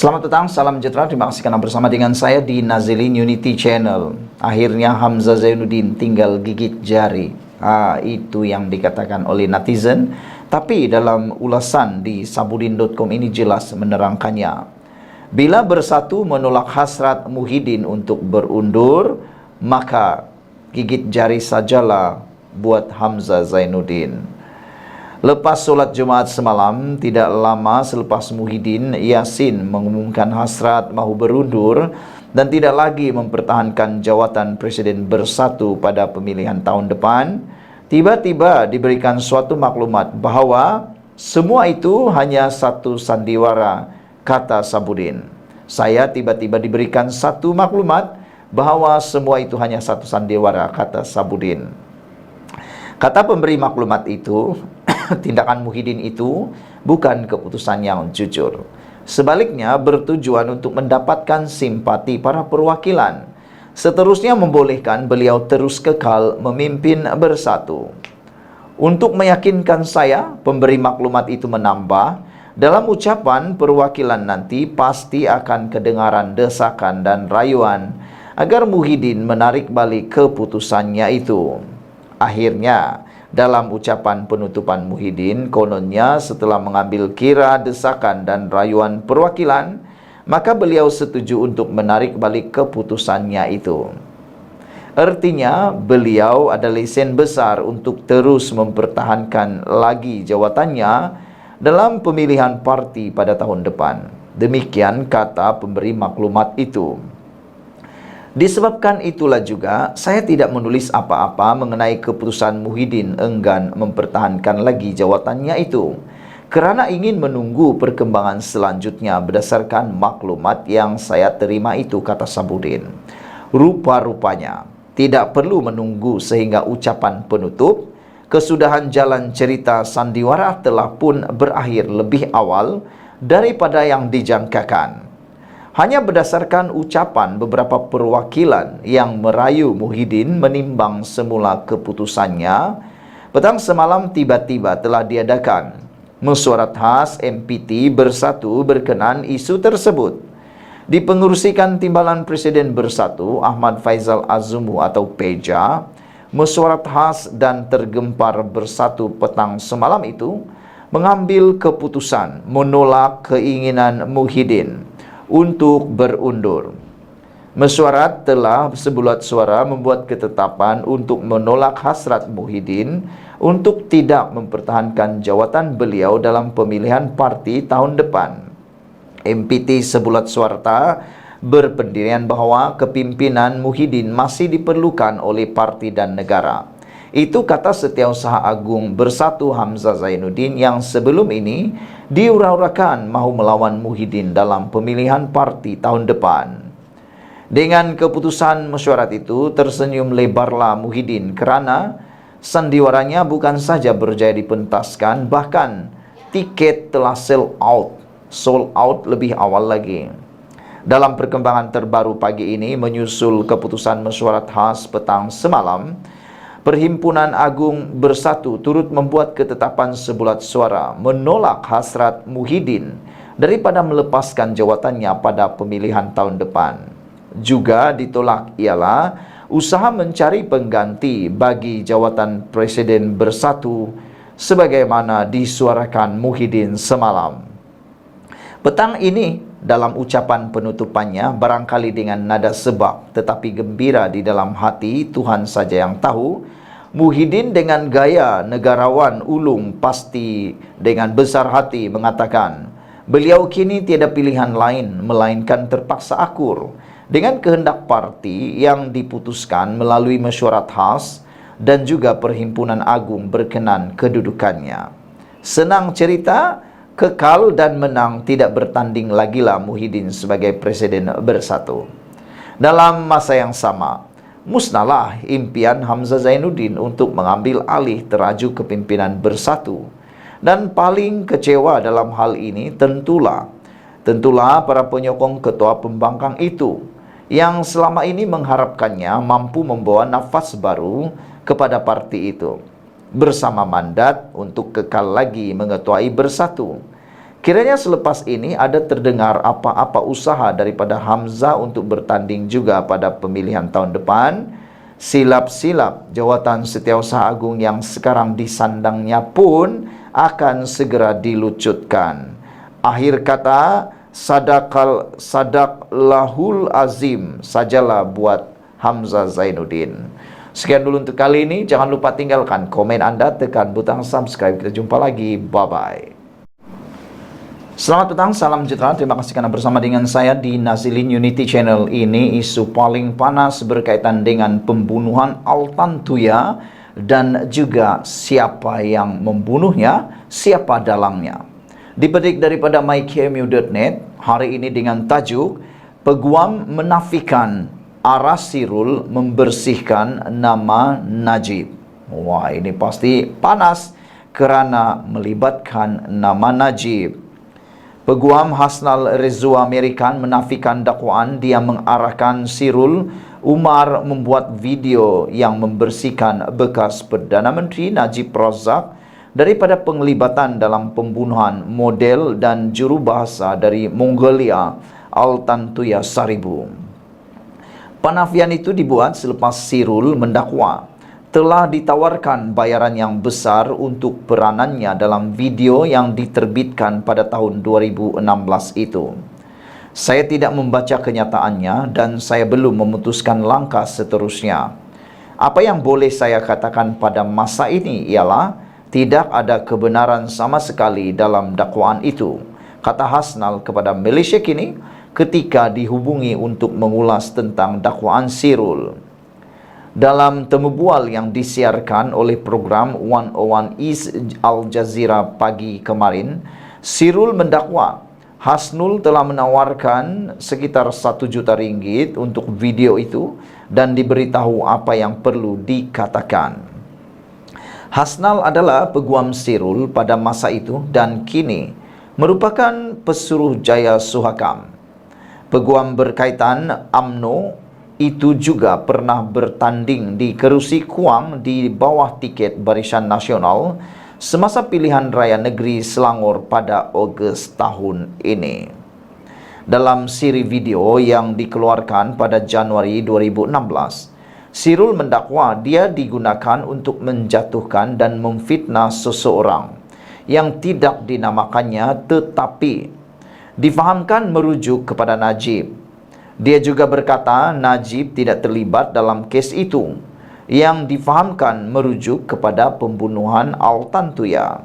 Selamat datang, salam sejahtera. Terima kasih karena bersama dengan saya di Nazilin Unity Channel. Akhirnya Hamzah Zainuddin tinggal gigit jari. Itu yang dikatakan oleh netizen. Tapi dalam ulasan di sabudin.com ini jelas menerangkannya. Bila Bersatu menolak hasrat Muhyiddin untuk berundur, maka gigit jari sajalah buat Hamzah Zainuddin. Lepas solat Jumaat semalam, tidak lama selepas Muhyiddin Yassin mengumumkan hasrat mahu berundur dan tidak lagi mempertahankan jawatan Presiden Bersatu pada pemilihan tahun depan, tiba-tiba diberikan suatu maklumat bahawa semua itu hanya satu sandiwara, kata Sabudin. Saya tiba-tiba diberikan satu maklumat bahawa semua itu hanya satu sandiwara, kata Sabudin. Kata pemberi maklumat itu, tindakan Muhyiddin itu bukan keputusan yang jujur. Sebaliknya bertujuan untuk mendapatkan simpati para perwakilan. Seterusnya membolehkan beliau terus kekal memimpin Bersatu. Untuk meyakinkan saya, pemberi maklumat itu menambah, dalam ucapan perwakilan nanti pasti akan kedengaran desakan dan rayuan agar Muhyiddin menarik balik keputusannya itu. Akhirnya, dalam ucapan penutupan Muhyiddin, kononnya setelah mengambil kira desakan dan rayuan perwakilan, maka beliau setuju untuk menarik balik keputusannya itu. Artinya, beliau ada lesen besar untuk terus mempertahankan lagi jawatannya dalam pemilihan parti pada tahun depan. Demikian kata pemberi maklumat itu. Disebabkan itulah juga, saya tidak menulis apa-apa mengenai keputusan Muhyiddin enggan mempertahankan lagi jawatannya itu, kerana ingin menunggu perkembangan selanjutnya berdasarkan maklumat yang saya terima itu, kata Sabudin. Rupa-rupanya, tidak perlu menunggu sehingga ucapan penutup, kesudahan jalan cerita sandiwara telah pun berakhir lebih awal daripada yang dijangkakan. Hanya berdasarkan ucapan beberapa perwakilan yang merayu Muhyiddin menimbang semula keputusannya, petang semalam tiba-tiba telah diadakan mesyuarat khas MPT Bersatu berkenaan isu tersebut. Dipengerusikan Timbalan Presiden Bersatu Ahmad Faizal Azumu atau Peja, mesyuarat khas dan tergempar Bersatu petang semalam itu mengambil keputusan menolak keinginan Muhyiddin untuk berundur. Mesyuarat telah sebulat suara membuat ketetapan untuk menolak hasrat Muhyiddin untuk tidak mempertahankan jawatan beliau dalam pemilihan parti tahun depan. MPT sebulat suara berpendirian bahawa kepimpinan Muhyiddin masih diperlukan oleh parti dan negara. Itu kata Setiausaha Agung Bersatu Hamzah Zainuddin yang sebelum ini diura-urakan mahu melawan Muhyiddin dalam pemilihan parti tahun depan. Dengan keputusan mesyuarat itu, tersenyum lebarlah Muhyiddin kerana sandiwaranya bukan saja berjaya dipentaskan, bahkan tiket telah sold out lebih awal lagi. Dalam perkembangan terbaru pagi ini, menyusul keputusan mesyuarat khas petang semalam, Perhimpunan Agung Bersatu turut membuat ketetapan sebulat suara menolak hasrat Muhyiddin daripada melepaskan jawatannya pada pemilihan tahun depan. Juga ditolak ialah usaha mencari pengganti bagi jawatan Presiden Bersatu sebagaimana disuarakan Muhyiddin semalam. Petang ini, dalam ucapan penutupannya, barangkali dengan nada sebab tetapi gembira di dalam hati, Tuhan saja yang tahu, Muhyiddin dengan gaya negarawan ulung pasti dengan besar hati mengatakan, beliau kini tiada pilihan lain melainkan terpaksa akur dengan kehendak parti yang diputuskan melalui mesyuarat khas dan juga Perhimpunan Agung berkenan kedudukannya. Senang cerita, kekal dan menang tidak bertanding lagilah Muhyiddin sebagai Presiden Bersatu. Dalam masa yang sama, musnahlah impian Hamzah Zainuddin untuk mengambil alih teraju kepimpinan Bersatu. Dan paling kecewa dalam hal ini tentulah para penyokong ketua pembangkang itu yang selama ini mengharapkannya mampu membawa nafas baru kepada parti itu, bersama mandat untuk kekal lagi mengetuai Bersatu. Kiranya selepas ini ada terdengar apa-apa usaha daripada Hamzah untuk bertanding juga pada pemilihan tahun depan, silap-silap jawatan Setiausaha Agung yang sekarang disandangnya pun akan segera dilucutkan. Akhir kata, sadaqallahul azim sajalah buat Hamzah Zainuddin. Sekian dulu untuk kali ini. Jangan lupa tinggalkan komen Anda, tekan butang subscribe. Kita jumpa lagi. Bye-bye. Selamat petang, salam sejahtera. Terima kasih karena bersama dengan saya di Nazilin Unity Channel. Ini isu paling panas berkaitan dengan pembunuhan Altan Tuya dan juga siapa yang membunuhnya, siapa dalangnya. Dipetik daripada mykmu.net hari ini dengan tajuk Peguam menafikan Aras Sirul membersihkan nama Najib. Wah, ini pasti panas kerana melibatkan nama Najib. Peguam Hasnal Rizwa Amerikan menafikan dakwaan dia mengarahkan Sirul Umar membuat video yang membersihkan bekas Perdana Menteri Najib Razak daripada penglibatan dalam pembunuhan model dan jurubahasa dari Mongolia Altan Tuya Saribu. Penafian itu dibuat selepas Sirul mendakwa telah ditawarkan bayaran yang besar untuk peranannya dalam video yang diterbitkan pada tahun 2016 itu. Saya tidak membaca kenyataannya dan saya belum memutuskan langkah seterusnya. Apa yang boleh saya katakan pada masa ini ialah tidak ada kebenaran sama sekali dalam dakwaan itu, kata Hasnal kepada Malaysia Kini ketika dihubungi untuk mengulas tentang dakwaan Sirul. Dalam temu bual yang disiarkan oleh program 101 East Al Jazeera pagi kemarin, Sirul mendakwa Hasnul telah menawarkan sekitar 1 juta ringgit untuk video itu dan diberitahu apa yang perlu dikatakan. Hasnal adalah peguam Sirul pada masa itu dan kini merupakan pesuruh jaya Suhakam. Peguam berkaitan UMNO itu juga pernah bertanding di kerusi Kuang di bawah tiket Barisan Nasional semasa pilihan raya negeri Selangor pada Ogos tahun ini. Dalam siri video yang dikeluarkan pada Januari 2016, Sirul mendakwa dia digunakan untuk menjatuhkan dan memfitnah seseorang yang tidak dinamakannya tetapi difahamkan merujuk kepada Najib. Dia juga berkata Najib tidak terlibat dalam kes itu yang difahamkan merujuk kepada pembunuhan Altan Tuya.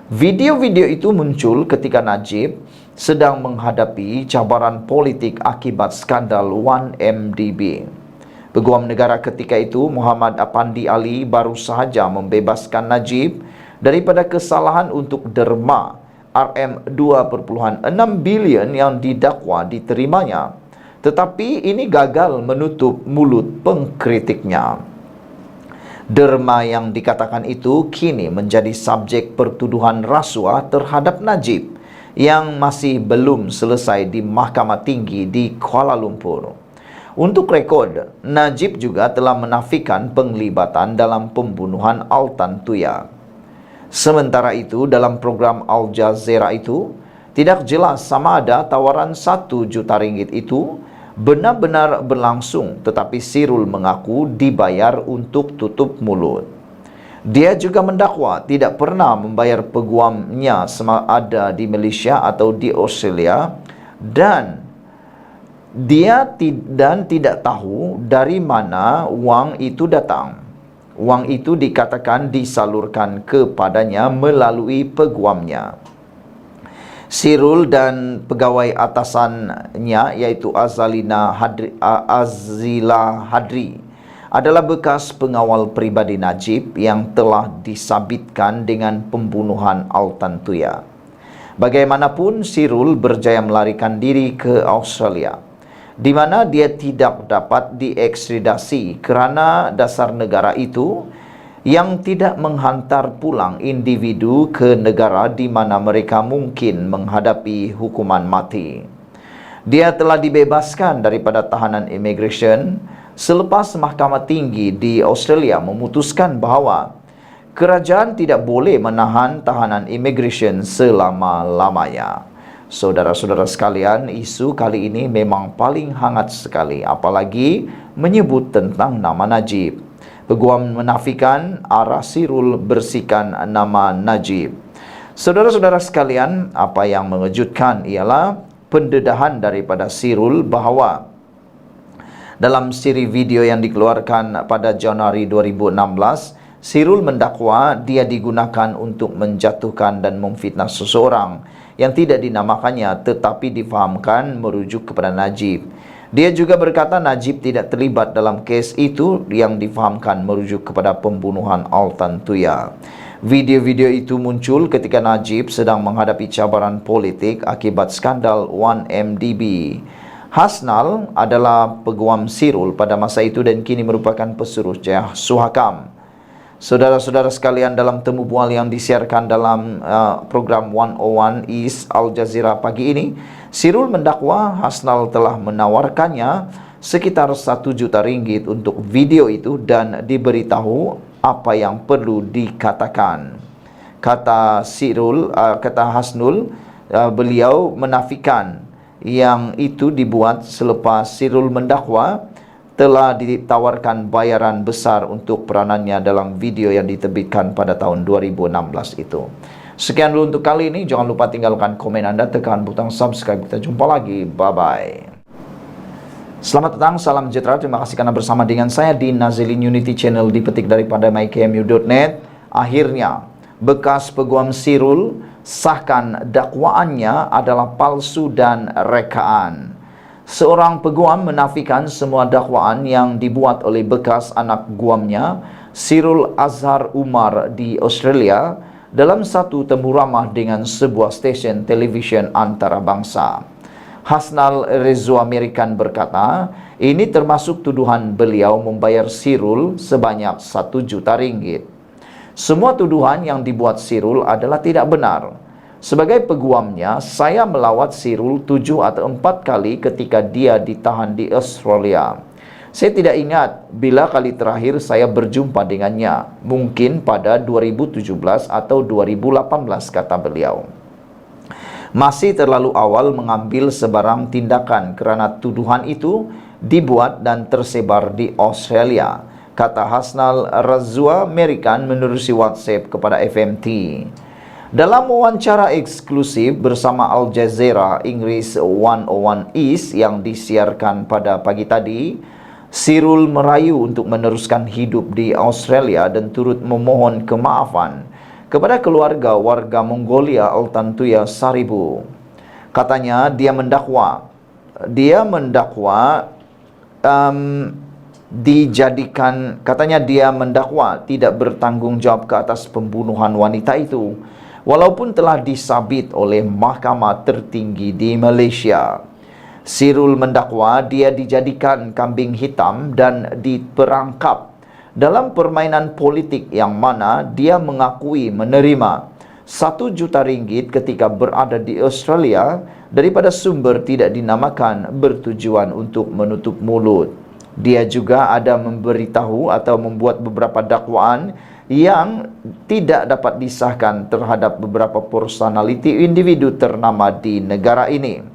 Video-video itu muncul ketika Najib sedang menghadapi cabaran politik akibat skandal 1MDB. Peguam negara ketika itu Muhammad Apandi Ali baru sahaja membebaskan Najib daripada kesalahan untuk derma RM2.6 bilion yang didakwa diterimanya. Tetapi ini gagal menutup mulut pengkritiknya. Derma yang dikatakan itu kini menjadi subjek pertuduhan rasuah terhadap Najib yang masih belum selesai di Mahkamah Tinggi di Kuala Lumpur. Untuk rekod, Najib juga telah menafikan penglibatan dalam pembunuhan Altan Tuya. Sementara itu, dalam program Al Jazeera itu, tidak jelas sama ada tawaran 1 juta ringgit itu benar-benar berlangsung, tetapi Sirul mengaku dibayar untuk tutup mulut. Dia juga mendakwa tidak pernah membayar peguamnya sama ada di Malaysia atau di Australia dan dia tidak tahu dari mana wang itu datang. Wang itu dikatakan disalurkan kepadanya melalui peguamnya. Sirul dan pegawai atasannya iaitu Azila Hadri adalah bekas pengawal pribadi Najib yang telah disabitkan dengan pembunuhan Altan Tuya. Bagaimanapun, Sirul berjaya melarikan diri ke Australia, di mana dia tidak dapat diekstradisi kerana dasar negara itu yang tidak menghantar pulang individu ke negara di mana mereka mungkin menghadapi hukuman mati. Dia telah dibebaskan daripada tahanan imigresen selepas Mahkamah Tinggi di Australia memutuskan bahawa kerajaan tidak boleh menahan tahanan imigresen selama-lamanya. Saudara-saudara sekalian, isu kali ini memang paling hangat sekali, apalagi menyebut tentang nama Najib. Peguam menafikan arah Sirul bersihkan nama Najib. Saudara-saudara sekalian, apa yang mengejutkan ialah pendedahan daripada Sirul bahawa dalam siri video yang dikeluarkan pada Januari 2016, Sirul mendakwa dia digunakan untuk menjatuhkan dan memfitnah seseorang yang tidak dinamakannya tetapi difahamkan merujuk kepada Najib. Dia juga berkata Najib tidak terlibat dalam kes itu yang difahamkan merujuk kepada pembunuhan Altan Tuya. Video-video itu muncul ketika Najib sedang menghadapi cabaran politik akibat skandal 1MDB. Hasnal adalah peguam Sirul pada masa itu dan kini merupakan pesuruh Suhakam. Saudara-saudara sekalian, dalam temu bual yang disiarkan dalam program 101 East Al Jazeera pagi ini, Sirul mendakwa Hasnal telah menawarkannya sekitar 1 juta ringgit untuk video itu dan diberitahu apa yang perlu dikatakan. Kata Sirul, kata Hasnul, beliau menafikan yang itu dibuat selepas Sirul mendakwa telah ditawarkan bayaran besar untuk peranannya dalam video yang diterbitkan pada tahun 2016 itu. Sekian dulu untuk kali ini. Jangan lupa tinggalkan komen Anda, tekan butang subscribe. Kita jumpa lagi. Bye-bye. Selamat datang, salam sejahtera. Terima kasih karena bersama dengan saya di Nazilin Unity Channel, dipetik daripada mykmu.net. Akhirnya, bekas peguam Sirul sahkan dakwaannya adalah palsu dan rekaan. Seorang peguam menafikan semua dakwaan yang dibuat oleh bekas anak guamnya, Sirul Azhar Umar di Australia, dalam satu temu ramah dengan sebuah stesen televisyen antarabangsa. Hasnal Rezua Amerikan berkata, ini termasuk tuduhan beliau membayar Sirul sebanyak 1 juta ringgit. Semua tuduhan yang dibuat Sirul adalah tidak benar. Sebagai peguamnya, saya melawat Sirul 7 atau 4 kali ketika dia ditahan di Australia. Saya tidak ingat bila kali terakhir saya berjumpa dengannya. Mungkin pada 2017 atau 2018, kata beliau. Masih terlalu awal mengambil sebarang tindakan kerana tuduhan itu dibuat dan tersebar di Australia, kata Hasnal Rezua Amerikan menerusi WhatsApp kepada FMT. Dalam wawancara eksklusif bersama Al Jazeera Inggris 101 East yang disiarkan pada pagi tadi, Sirul merayu untuk meneruskan hidup di Australia dan turut memohon kemaafan kepada keluarga warga Mongolia Altan Tuya Saribu. Katanya dia mendakwa tidak bertanggungjawab ke atas pembunuhan wanita itu, walaupun telah disabit oleh mahkamah tertinggi di Malaysia. Sirul mendakwa dia dijadikan kambing hitam dan diperangkap dalam permainan politik yang mana dia mengakui menerima 1 juta ringgit ketika berada di Australia daripada sumber tidak dinamakan bertujuan untuk menutup mulut. Dia juga ada memberitahu atau membuat beberapa dakwaan yang tidak dapat disahkan terhadap beberapa personaliti individu ternama di negara ini.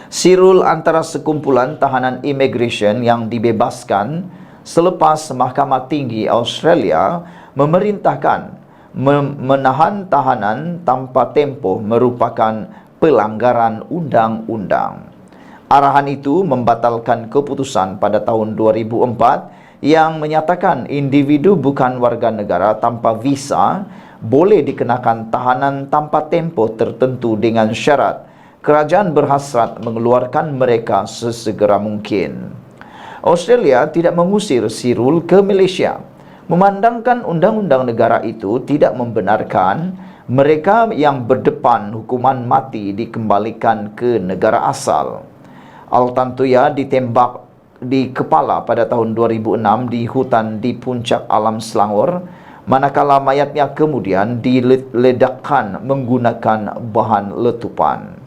Sirul antara sekumpulan tahanan imigresen yang dibebaskan selepas Mahkamah Tinggi Australia memerintahkan menahan tahanan tanpa tempoh merupakan pelanggaran undang-undang. Arahan itu membatalkan keputusan pada tahun 2004 yang menyatakan individu bukan warga negara tanpa visa boleh dikenakan tahanan tanpa tempoh tertentu dengan syarat kerajaan berhasrat mengeluarkan mereka sesegera mungkin. Australia tidak mengusir Sirul ke Malaysia, memandangkan undang-undang negara itu tidak membenarkan mereka yang berdepan hukuman mati dikembalikan ke negara asal. Altan Tuya ditembak di kepala pada tahun 2006 di hutan di puncak alam Selangor, manakala mayatnya kemudian diledakkan menggunakan bahan letupan.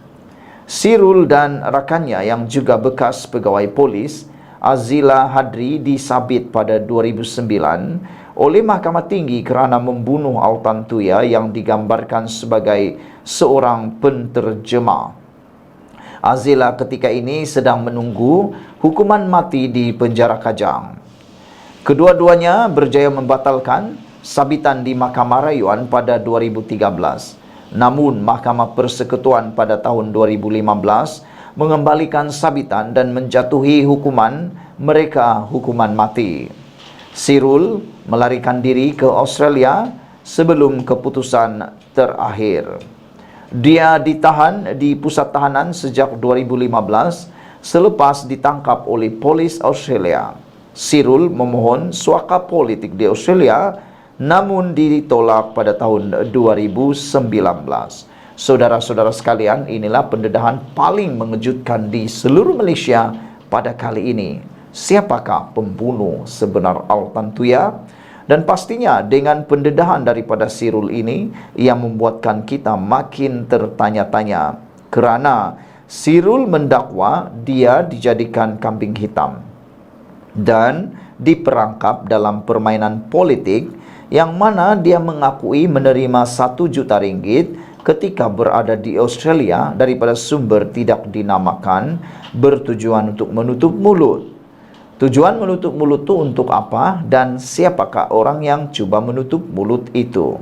Sirul dan rakannya yang juga bekas pegawai polis Azila Hadri disabit pada 2009 oleh Mahkamah Tinggi kerana membunuh Altantuya yang digambarkan sebagai seorang penterjemah. Azila ketika ini sedang menunggu hukuman mati di penjara Kajang. Kedua-duanya berjaya membatalkan sabitan di Mahkamah Rayuan pada 2013. Namun, Mahkamah Persekutuan pada tahun 2015 mengembalikan sabitan dan menjatuhi hukuman mereka hukuman mati. Sirul melarikan diri ke Australia sebelum keputusan terakhir. Dia ditahan di pusat tahanan sejak 2015 selepas ditangkap oleh polis Australia. Sirul memohon suaka politik di Australia namun ditolak pada tahun 2019. Saudara-saudara sekalian, inilah pendedahan paling mengejutkan di seluruh Malaysia pada kali ini. Siapakah pembunuh sebenar Altantuya? Dan pastinya dengan pendedahan daripada Sirul ini yang membuatkan kita makin tertanya-tanya, kerana Sirul mendakwa dia dijadikan kambing hitam dan diperangkap dalam permainan politik yang mana dia mengakui menerima 1 juta ringgit ketika berada di Australia daripada sumber tidak dinamakan bertujuan untuk menutup mulut. Tujuan menutup mulut itu untuk apa dan siapakah orang yang cuba menutup mulut itu?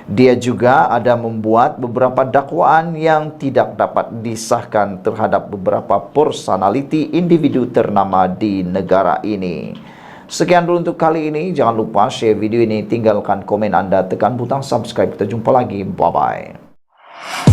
Dia juga ada membuat beberapa dakwaan yang tidak dapat disahkan terhadap beberapa personaliti individu ternama di negara ini. Sekian dulu untuk kali ini. Jangan lupa share video ini, tinggalkan komen anda, tekan butang subscribe. Kita jumpa lagi. Bye-bye.